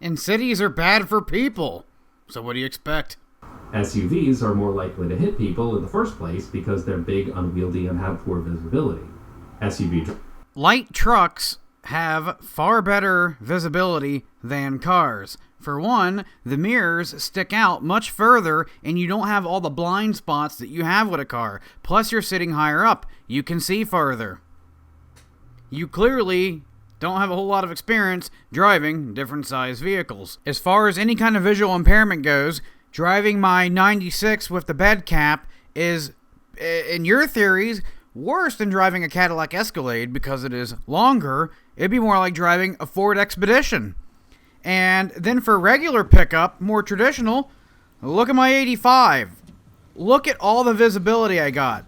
And cities are bad for people. So what do you expect? SUVs are more likely to hit people in the first place because they're big, unwieldy, and have poor visibility. Light trucks have far better visibility than cars. For one, the mirrors stick out much further and you don't have all the blind spots that you have with a car. Plus you're sitting higher up. You can see farther. You clearly don't have a whole lot of experience driving different size vehicles. As far as any kind of visual impairment goes, driving my 96 with the bed cap is, in your theories, worse than driving a Cadillac Escalade because it is longer. It'd be more like driving a Ford Expedition. And then for regular pickup, more traditional, look at my 85. Look at all the visibility I got.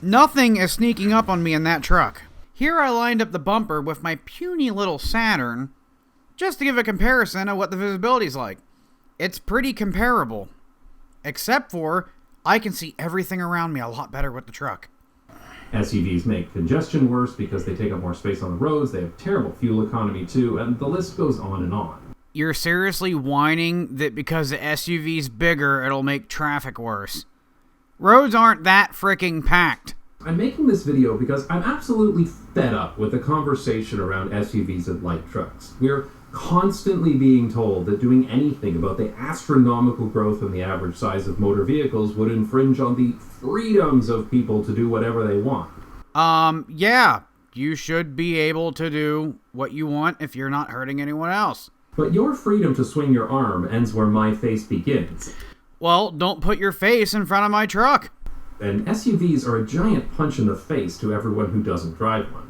Nothing is sneaking up on me in that truck. Here I lined up the bumper with my puny little Saturn, just to give a comparison of what the visibility's like. It's pretty comparable, except for I can see everything around me a lot better with the truck. SUVs make congestion worse because they take up more space on the roads, they have terrible fuel economy too, and the list goes on and on. You're seriously whining that because the SUV's bigger, it'll make traffic worse. Roads aren't that freaking packed. I'm making this video because I'm absolutely fed up with the conversation around SUVs and light trucks. We're constantly being told that doing anything about the astronomical growth in the average size of motor vehicles would infringe on the freedoms of people to do whatever they want. Yeah, you should be able to do what you want if you're not hurting anyone else. But your freedom to swing your arm ends where my face begins. Well, don't put your face in front of my truck. And SUVs are a giant punch in the face to everyone who doesn't drive one.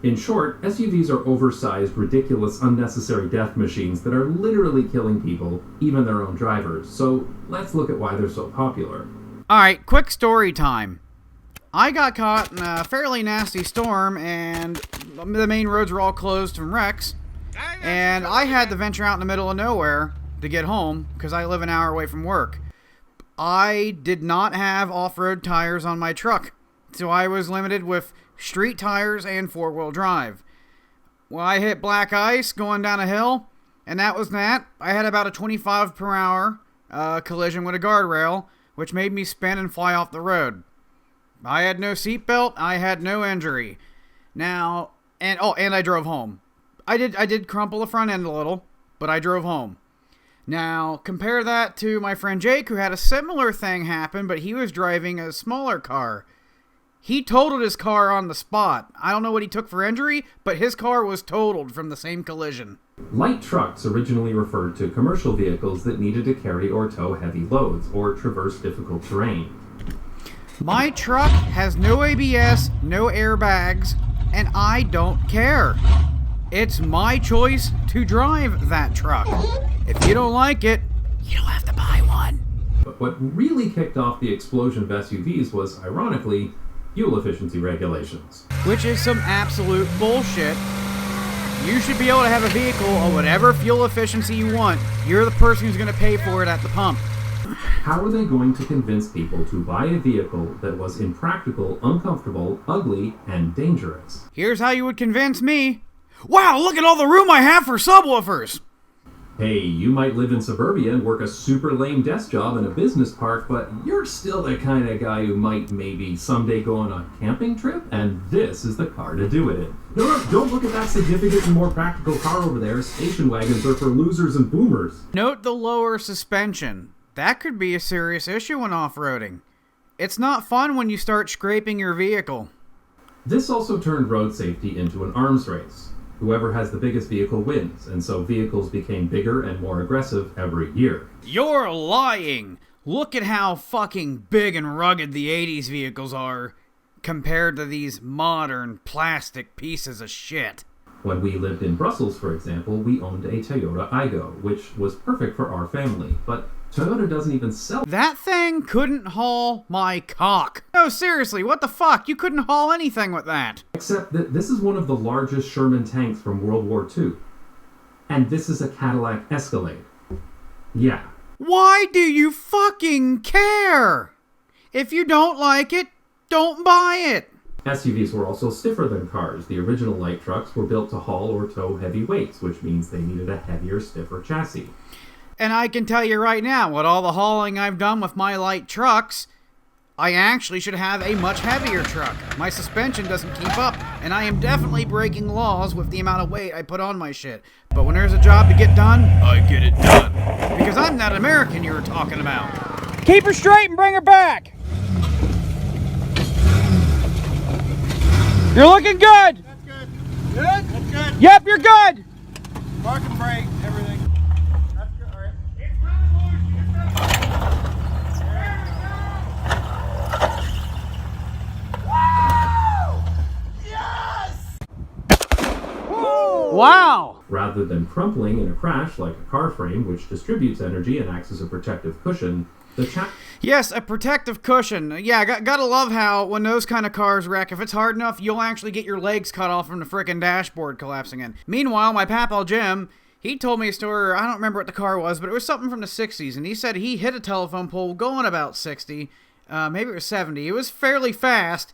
In short, SUVs are oversized, ridiculous, unnecessary death machines that are literally killing people, even their own drivers. So let's look at why they're so popular. Alright, quick story time. I got caught in a fairly nasty storm and the main roads were all closed from wrecks. And I had to venture out in the middle of nowhere to get home because I live an hour away from work. I did not have off-road tires on my truck, so I was limited with street tires and four-wheel drive. Well, I hit black ice going down a hill, and that was that. I had about a 25 per hour collision with a guardrail, which made me spin and fly off the road. I had no seatbelt. I had no injury. Now, and I drove home. I did crumple the front end a little, but I drove home. Now, compare that to my friend Jake, who had a similar thing happen, but he was driving a smaller car. He totaled his car on the spot. I don't know what he took for injury, but his car was totaled from the same collision. Light trucks originally referred to commercial vehicles that needed to carry or tow heavy loads or traverse difficult terrain. My truck has no ABS, no airbags, and I don't care. It's my choice to drive that truck. If you don't like it, you don't have to buy one. But what really kicked off the explosion of SUVs was, ironically, fuel efficiency regulations. Which is some absolute bullshit. You should be able to have a vehicle of whatever fuel efficiency you want. You're the person who's going to pay for it at the pump. How are they going to convince people to buy a vehicle that was impractical, uncomfortable, ugly, and dangerous? Here's how you would convince me. Wow, look at all the room I have for subwoofers! Hey, you might live in suburbia and work a super lame desk job in a business park, but you're still the kind of guy who might maybe someday go on a camping trip, and this is the car to do it in. No, don't look at that significant and more practical car over there. Station wagons are for losers and boomers. Note the lower suspension. That could be a serious issue when off-roading. It's not fun when you start scraping your vehicle. This also turned road safety into an arms race. Whoever has the biggest vehicle wins, and so vehicles became bigger and more aggressive every year. You're lying! Look at how fucking big and rugged the 80s vehicles are compared to these modern plastic pieces of shit. When we lived in Brussels, for example, we owned a Toyota Aygo, which was perfect for our family, but Toyota doesn't even sell. That thing couldn't haul my cock. No, seriously, what the fuck? You couldn't haul anything with that. Except that this is one of the largest Sherman tanks from World War II. And this is a Cadillac Escalade. Yeah. Why do you fucking care? If you don't like it, don't buy it. SUVs were also stiffer than cars. The original light trucks were built to haul or tow heavy weights, which means they needed a heavier, stiffer chassis. And I can tell you right now, with all the hauling I've done with my light trucks, I actually should have a much heavier truck. My suspension doesn't keep up, and I am definitely breaking laws with the amount of weight I put on my shit. But when there's a job to get done, I get it done. Because I'm that American you were talking about. Keep her straight and bring her back. You're looking good. That's good. Good? That's good. Yep, you're good. Park and brake, everything. That's good. All right. Wow. Rather than crumpling in a crash like a car frame, which distributes energy and acts as a protective cushion, Yes, a protective cushion. Yeah, gotta love how when those kind of cars wreck, if it's hard enough, you'll actually get your legs cut off from the frickin' dashboard collapsing in. Meanwhile, my papa Jim, he told me a story, I don't remember what the car was, but it was something from the 60s, and he said he hit a telephone pole going about 60, maybe it was 70. It was fairly fast,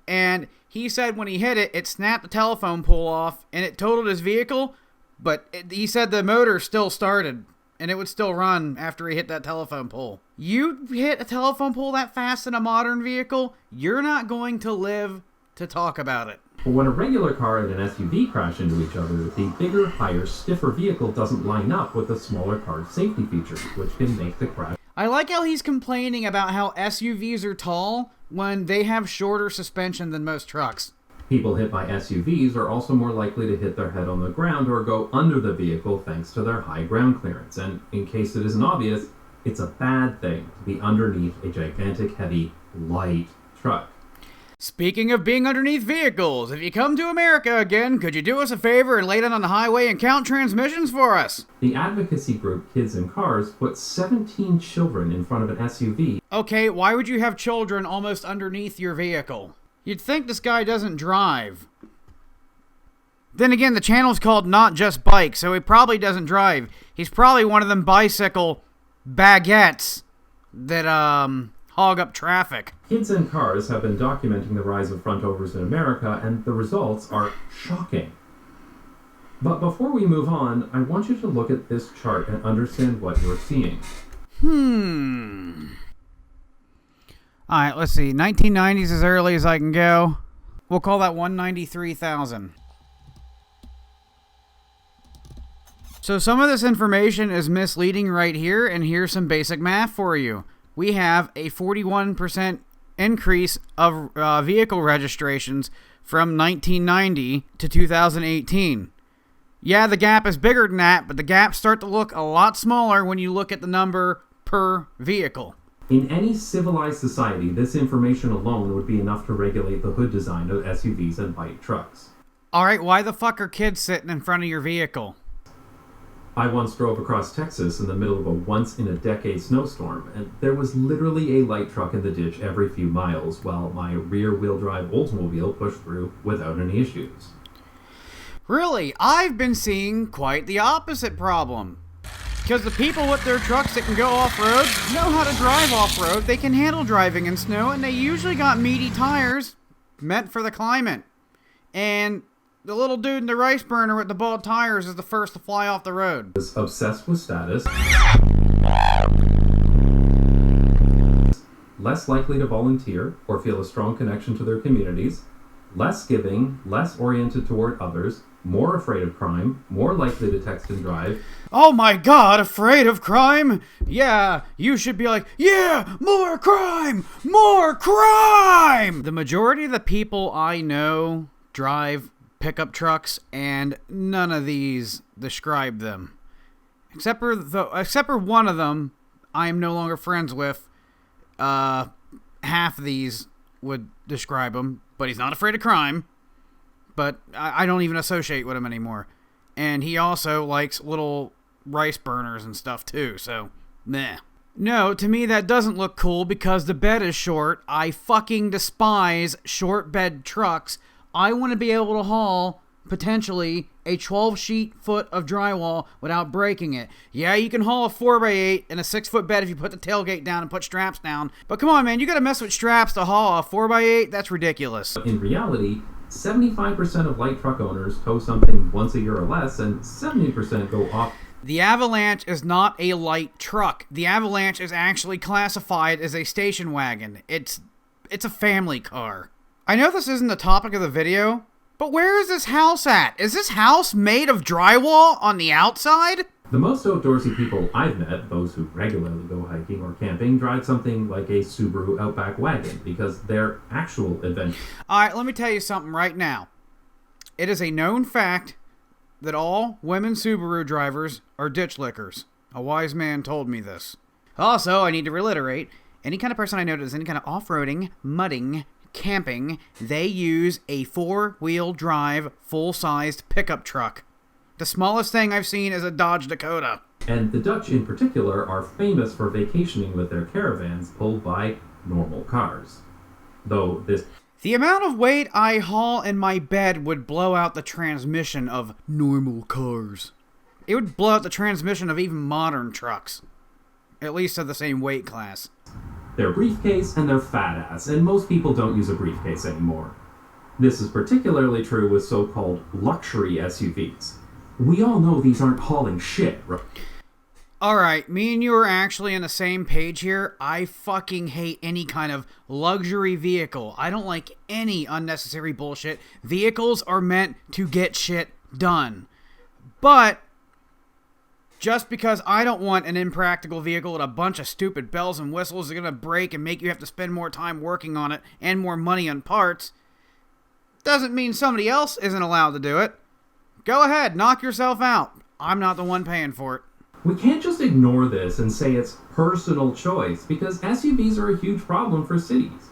and he said when he hit it, it snapped the telephone pole off, and it totaled his vehicle, but he said the motor still started. And it would still run after he hit that telephone pole. You hit a telephone pole that fast in a modern vehicle, you're not going to live to talk about it. But when a regular car and an SUV crash into each other, the bigger, higher, stiffer vehicle doesn't line up with the smaller car's safety features, which can make the crash. I like how he's complaining about how SUVs are tall when they have shorter suspension than most trucks. People hit by SUVs are also more likely to hit their head on the ground or go under the vehicle thanks to their high ground clearance. And in case it isn't obvious, it's a bad thing to be underneath a gigantic, heavy, light truck. Speaking of being underneath vehicles, if you come to America again, could you do us a favor and lay down on the highway and count transmissions for us? The advocacy group Kids in Cars put 17 children in front of an SUV. Okay, why would you have children almost underneath your vehicle? You'd think this guy doesn't drive. Then again, the channel's called Not Just Bike, so he probably doesn't drive. He's probably one of them bicycle baguettes that, hog up traffic. Kids in Cars have been documenting the rise of frontovers in America, and the results are shocking. But before we move on, I want you to look at this chart and understand what you're seeing. Alright, let's see. 1990s as early as I can go. We'll call that 193,000. So some of this information is misleading right here, and here's some basic math for you. We have a 41% increase of vehicle registrations from 1990 to 2018. Yeah, the gap is bigger than that, but the gaps start to look a lot smaller when you look at the number per vehicle. In any civilized society, this information alone would be enough to regulate the hood design of SUVs and light trucks. Alright, why the fuck are kids sitting in front of your vehicle? I once drove across Texas in the middle of a once-in-a-decade snowstorm, and there was literally a light truck in the ditch every few miles, while my rear-wheel drive Oldsmobile pushed through without any issues. Really? I've been seeing quite the opposite problem. Because the people with their trucks that can go off-road know how to drive off-road, they can handle driving in snow, and they usually got meaty tires meant for the climate. And the little dude in the rice burner with the bald tires is the first to fly off the road. Is obsessed with status, less likely to volunteer or feel a strong connection to their communities, less giving, less oriented toward others, more afraid of crime, more likely to text and drive. Oh my god, afraid of crime? Yeah, you should be like, yeah, more crime! More crime! The majority of the people I know drive pickup trucks, and none of these describe them. Except for one of them I am no longer friends with. Half of these would describe him, but he's not afraid of crime. But I don't even associate with him anymore. And he also likes little rice burners and stuff too, so meh. No, to me that doesn't look cool because the bed is short. I fucking despise short bed trucks. I want to be able to haul, potentially, a 12-sheet foot of drywall without breaking it. Yeah, you can haul a 4x8 in a 6-foot bed if you put the tailgate down and put straps down. But come on, man, you gotta mess with straps to haul a 4x8? That's ridiculous. In reality, 75% of light truck owners tow something once a year or less, and 70% go off. The Avalanche is not a light truck. The Avalanche is actually classified as a station wagon. It's a family car. I know this isn't the topic of the video, but where is this house at? Is this house made of drywall on the outside? The most outdoorsy people I've met, those who regularly go hiking or camping, drive something like a Subaru Outback wagon because they're actual adventures. Alright, let me tell you something right now. It is a known fact that all women Subaru drivers are ditch lickers. A wise man told me this. Also, I need to reiterate, any kind of person I know that does any kind of off-roading, mudding, camping, they use a 4-wheel drive, full-sized pickup truck. The smallest thing I've seen is a Dodge Dakota. And the Dutch in particular are famous for vacationing with their caravans pulled by normal cars. Though this... The amount of weight I haul in my bed would blow out the transmission of normal cars. It would blow out the transmission of even modern trucks. At least of the same weight class. Their briefcase and their fat ass, and most people don't use a briefcase anymore. This is particularly true with so-called luxury SUVs. We all know these aren't hauling shit, right? Alright, me and you are actually on the same page here. I fucking hate any kind of luxury vehicle. I don't like any unnecessary bullshit. Vehicles are meant to get shit done. But just because I don't want an impractical vehicle with a bunch of stupid bells and whistles that are going to break and make you have to spend more time working on it and more money on parts, doesn't mean somebody else isn't allowed to do it. Go ahead, knock yourself out. I'm not the one paying for it. We can't just ignore this and say it's personal choice, because SUVs are a huge problem for cities.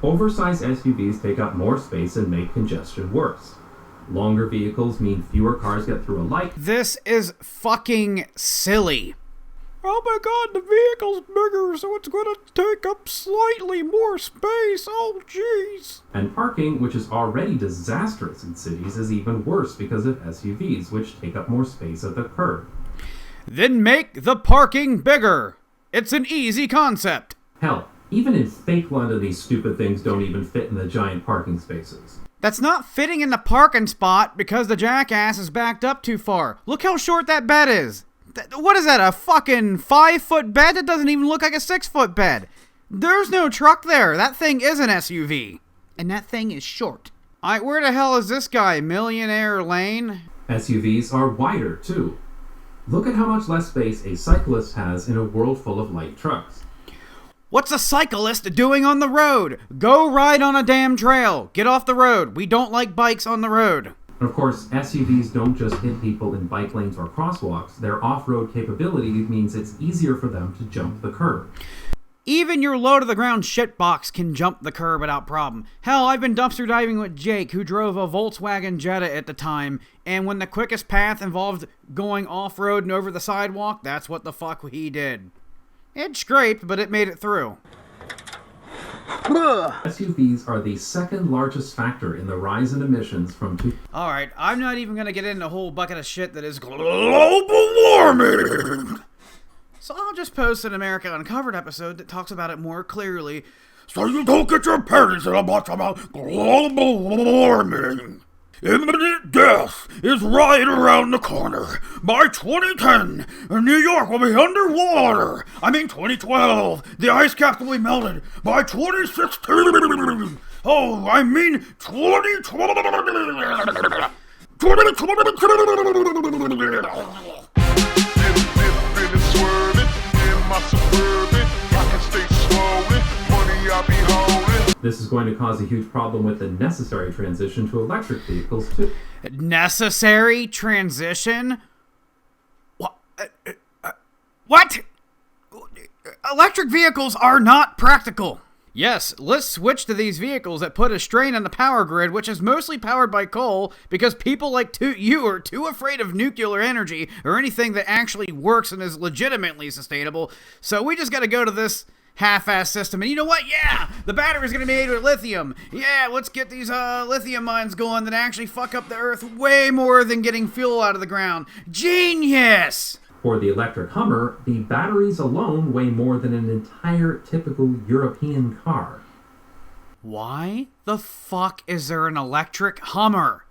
Oversized SUVs take up more space and make congestion worse. Longer vehicles mean fewer cars get through a light. This is fucking silly. Oh my god, the vehicle's bigger, so it's gonna take up slightly more space. Oh jeez. And parking, which is already disastrous in cities, is even worse because of SUVs, which take up more space at the curb. Then make the parking bigger. It's an easy concept. Hell, even in fake London, these stupid things don't even fit in the giant parking spaces. That's not fitting in the parking spot because the jackass is backed up too far. Look how short that bed is. What is that, a fucking 5-foot bed? That doesn't even look like a 6-foot bed. There's no truck there. That thing is an SUV. And that thing is short. Alright, where the hell is this guy? Millionaire Lane? SUVs are wider, too. Look at how much less space a cyclist has in a world full of light trucks. What's a cyclist doing on the road? Go ride on a damn trail. Get off the road. We don't like bikes on the road. And of course, SUVs don't just hit people in bike lanes or crosswalks. Their off-road capability means it's easier for them to jump the curb. Even your low-to-the-ground shitbox can jump the curb without problem. Hell, I've been dumpster diving with Jake, who drove a Volkswagen Jetta at the time, and when the quickest path involved going off-road and over the sidewalk, that's what the fuck he did. It scraped, but it made it through. SUVs are the second largest factor in the rise in emissions from Alright, I'm not even gonna get into a whole bucket of shit that is global warming! So I'll just post an America Uncovered episode that talks about it more clearly, so you don't get your panties in a bunch about global warming. Imminent death is right around the corner. By 2010, New York will be underwater. 2012, the ice caps will be melted. By 2016, oh, I mean 2020. This is going to cause a huge problem with the necessary transition to electric vehicles, too. Necessary transition? What? Electric vehicles are not practical. Yes, let's switch to these vehicles that put a strain on the power grid, which is mostly powered by coal, because people like you are too afraid of nuclear energy or anything that actually works and is legitimately sustainable. So we just gotta go to this half-ass system. And you know what? Yeah, the battery's going to be made with lithium. Yeah, let's get these lithium mines going that actually fuck up the earth way more than getting fuel out of the ground. Genius! For the electric Hummer, the batteries alone weigh more than an entire typical European car. Why the fuck is there an electric Hummer?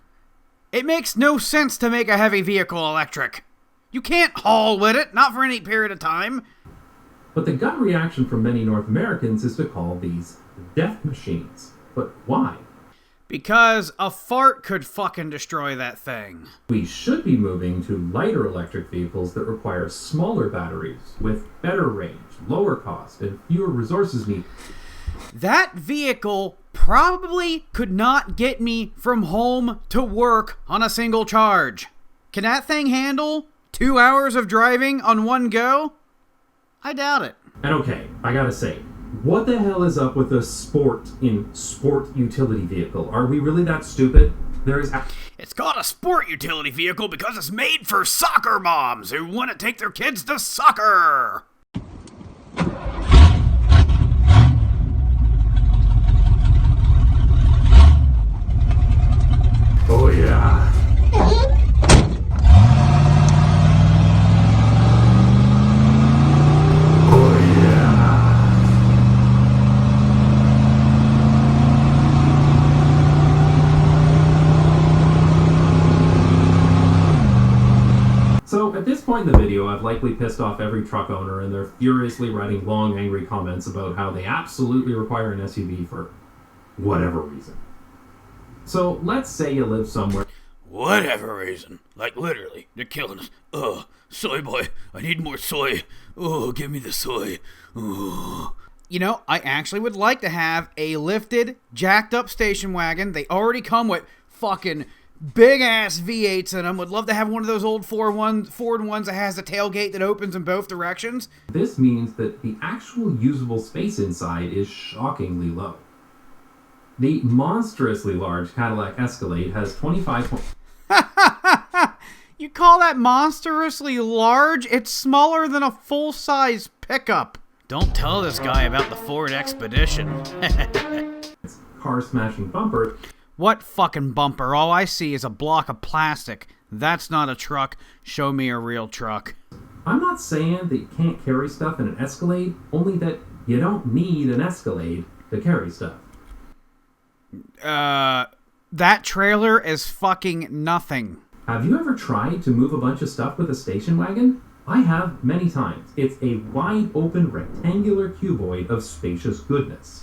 It makes no sense to make a heavy vehicle electric. You can't haul with it, not for any period of time. But the gut reaction from many North Americans is to call these death machines. But why? Because a fart could fucking destroy that thing. We should be moving to lighter electric vehicles that require smaller batteries with better range, lower cost, and fewer resources needed. That vehicle probably could not get me from home to work on a single charge. Can that thing handle 2 hours of driving on one go? I doubt it. And okay, I gotta say, what the hell is up with the sport in sport utility vehicle? Are we really that stupid? It's called a sport utility vehicle because it's made for soccer moms who want to take their kids to soccer. Oh yeah. So at this point in the video, I've likely pissed off every truck owner, and they're furiously writing long, angry comments about how they absolutely require an SUV for whatever reason. So let's say you live somewhere. Whatever reason. Like literally, they're killing us. Soy boy, I need more soy. Oh, give me the soy. Oh. You know, I actually would like to have a lifted, jacked up station wagon. They already come with fucking big ass V8s in them. Would love to have one of those old Ford ones that has a tailgate that opens in both directions. This means that the actual usable space inside is shockingly low. The monstrously large Cadillac Escalade has 25. You call that monstrously large? It's smaller than a full-size pickup. Don't tell this guy about the Ford Expedition. Car-smashing bumper. What fucking bumper? All I see is a block of plastic. That's not a truck. Show me a real truck. I'm not saying that you can't carry stuff in an Escalade, only that you don't need an Escalade to carry stuff. That trailer is fucking nothing. Have you ever tried to move a bunch of stuff with a station wagon? I have many times. It's a wide open rectangular cuboid of spacious goodness.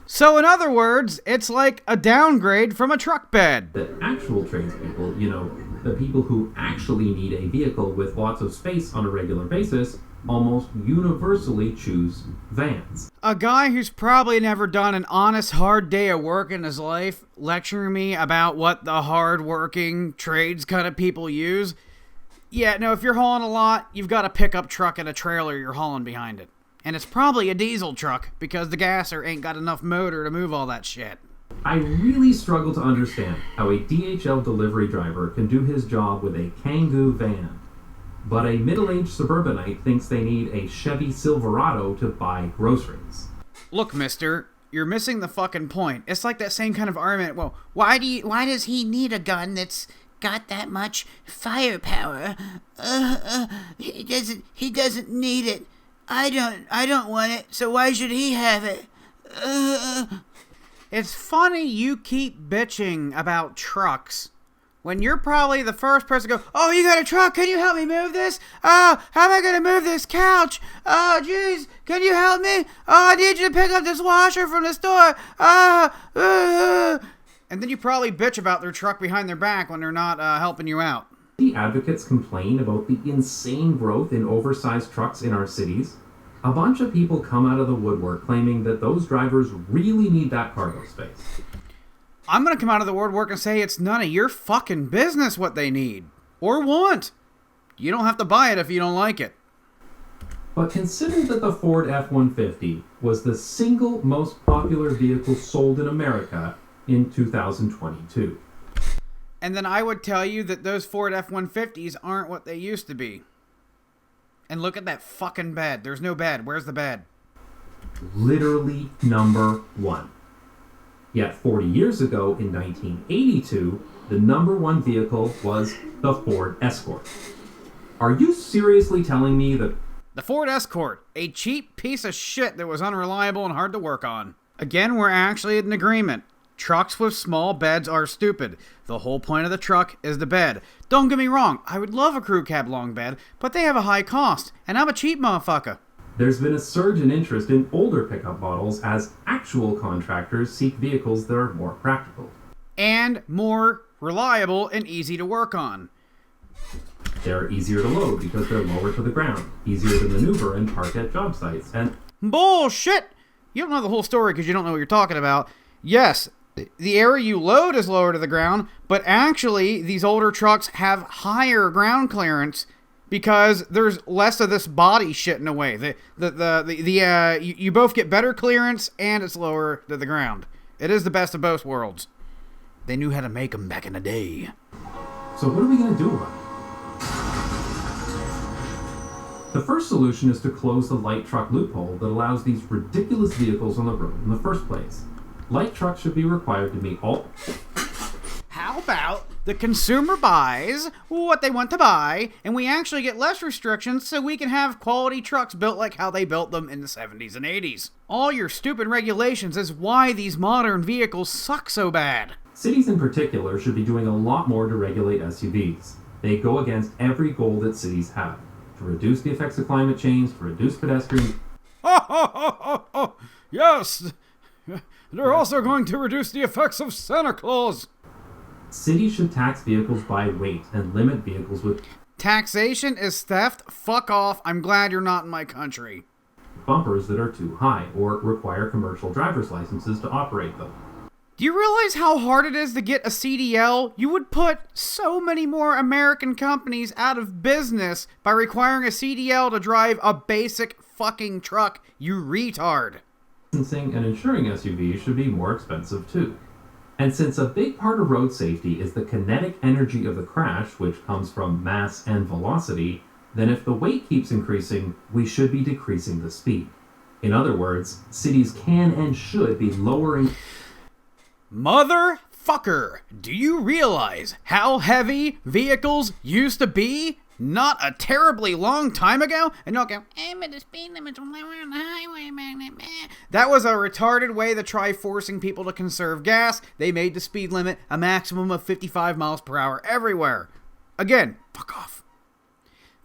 So in other words, it's like a downgrade from a truck bed. The actual tradespeople, the people who actually need a vehicle with lots of space on a regular basis, almost universally choose vans. A guy who's probably never done an honest, hard day of work in his life lecturing me about what the hard-working trades kind of people use. Yeah, no, if you're hauling a lot, you've got a pickup truck and a trailer you're hauling behind it. And it's probably a diesel truck because the gasser ain't got enough motor to move all that shit. I really struggle to understand how a DHL delivery driver can do his job with a Kangoo van, but a middle-aged suburbanite thinks they need a Chevy Silverado to buy groceries. Look, mister, you're missing the fucking point. It's like that same kind of argument. Well, why does he need a gun that's got that much firepower? He doesn't need it. I don't want it, so why should he have it? It's funny you keep bitching about trucks when you're probably the first person to go, oh, you got a truck? Can you help me move this? Oh, how am I going to move this couch? Oh, jeez, can you help me? Oh, I need you to pick up this washer from the store. And then you probably bitch about their truck behind their back when they're not helping you out. The advocates complain about the insane growth in oversized trucks in our cities. A bunch of people come out of the woodwork claiming that those drivers really need that cargo space. I'm going to come out of the woodwork and say it's none of your fucking business what they need or want. You don't have to buy it if you don't like it. But consider that the Ford F-150 was the single most popular vehicle sold in America in 2022. And then I would tell you that those Ford F-150s aren't what they used to be. And look at that fucking bed. There's no bed. Where's the bed? Literally number one. Yet 40 years ago, in 1982, the number one vehicle was the Ford Escort. Are you seriously telling me that The Ford Escort, a cheap piece of shit that was unreliable and hard to work on? Again, we're actually in agreement. Trucks with small beds are stupid. The whole point of the truck is the bed. Don't get me wrong, I would love a crew cab long bed, but they have a high cost, and I'm a cheap motherfucker. there's been a surge in interest in older pickup models as actual contractors seek vehicles that are more practical And more reliable and easy to work on. They're easier to load because they're lower to the ground, easier to maneuver and park at job sites, and Bullshit! You don't know the whole story because you don't know what you're talking about. Yes, the area you load is lower to the ground, but actually these older trucks have higher ground clearance because there's less of this body shit in a way. You both get better clearance and it's lower to the ground. It is the best of both worlds. They knew how to make them back in the day. so what are we going to do about it? The first solution is to close the light truck loophole that allows these ridiculous vehicles on the road in the first place. Light trucks should be required to meet all... How about the consumer buys what they want to buy, and we actually get less restrictions so we can have quality trucks built like how they built them in the 70s and 80s. All your stupid regulations is why these modern vehicles suck so bad. Cities in particular should be doing a lot more to regulate SUVs. They go against every goal that cities have. To reduce the effects of climate change, to reduce pedestrian... Yes! They're also going to reduce the effects of Santa Claus. Cities should tax vehicles by weight and limit vehicles with Taxation is theft. Fuck off. I'm glad you're not in my country. bumpers that are too high or require commercial driver's licenses to operate them. Do you realize how hard it is to get a CDL? You would put so many more American companies out of business by requiring a CDL to drive a basic fucking truck, you retard. Licensing and insuring SUVs should be more expensive too. And since a big part of road safety is the kinetic energy of the crash, which comes from mass and velocity, then if the weight keeps increasing, we should be decreasing the speed. In other words, cities can and should be lowering... Motherfucker, do you realize how heavy vehicles used to be not a terribly long time ago? And don't go, but the speed limit's on the highway, man. That was a retarded way to try forcing people to conserve gas. They made the speed limit a maximum of 55 miles per hour everywhere. Again, fuck off.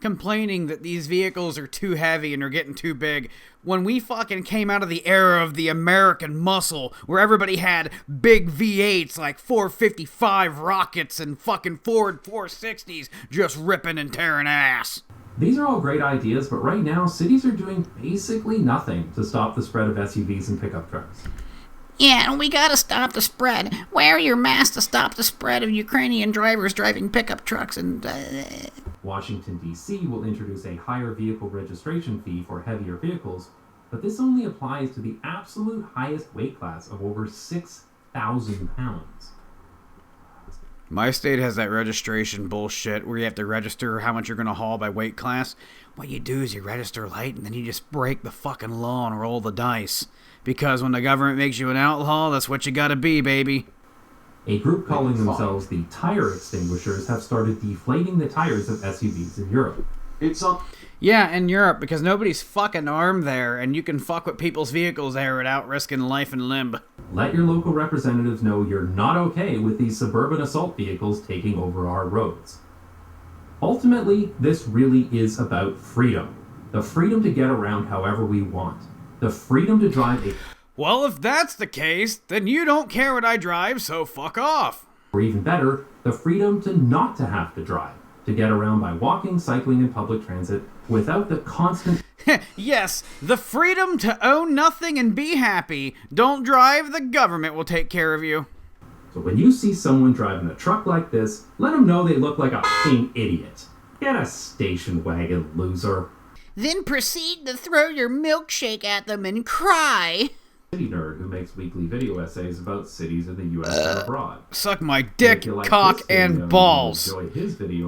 Complaining that these vehicles are too heavy and are getting too big when we fucking came out of the era of the American muscle where everybody had big V8s like 455 rockets and fucking Ford 460s just ripping and tearing ass. These are all great ideas, but right now cities are doing basically nothing to stop the spread of SUVs and pickup trucks. Yeah, we gotta stop the spread. Wear your mask to stop the spread of Ukrainian drivers driving pickup trucks and... Washington, D.C. will introduce a higher vehicle registration fee for heavier vehicles, but this only applies to the absolute highest weight class of over 6,000 pounds. My state has that registration bullshit where you have to register how much you're going to haul by weight class. What you do is you register light and then you just break the fucking law and roll the dice. Because when the government makes you an outlaw, that's what you gotta be, baby. A group calling themselves the Tire Extinguishers have started deflating the tires of SUVs in Europe. Yeah, in Europe, because nobody's fucking armed there, and you can fuck with people's vehicles there without risking life and limb. Let your local representatives know you're not okay with these suburban assault vehicles taking over our roads. Ultimately, this really is about freedom. The freedom to get around however we want. The freedom to drive a... Well, if that's the case, then you don't care what I drive, so fuck off. Or even better, the freedom to not to have to drive. To get around by walking, cycling, and public transit without the constant... Yes, the freedom to own nothing and be happy. Don't drive, the government will take care of you. So when you see someone driving a truck like this, let them know they look like a f***ing idiot. Get a station wagon, loser. Then proceed to throw your milkshake at them and cry. City nerd who makes weekly video essays about cities in the U.S. and abroad. Suck my dick, If you like cock, this video, and balls. Enjoy his video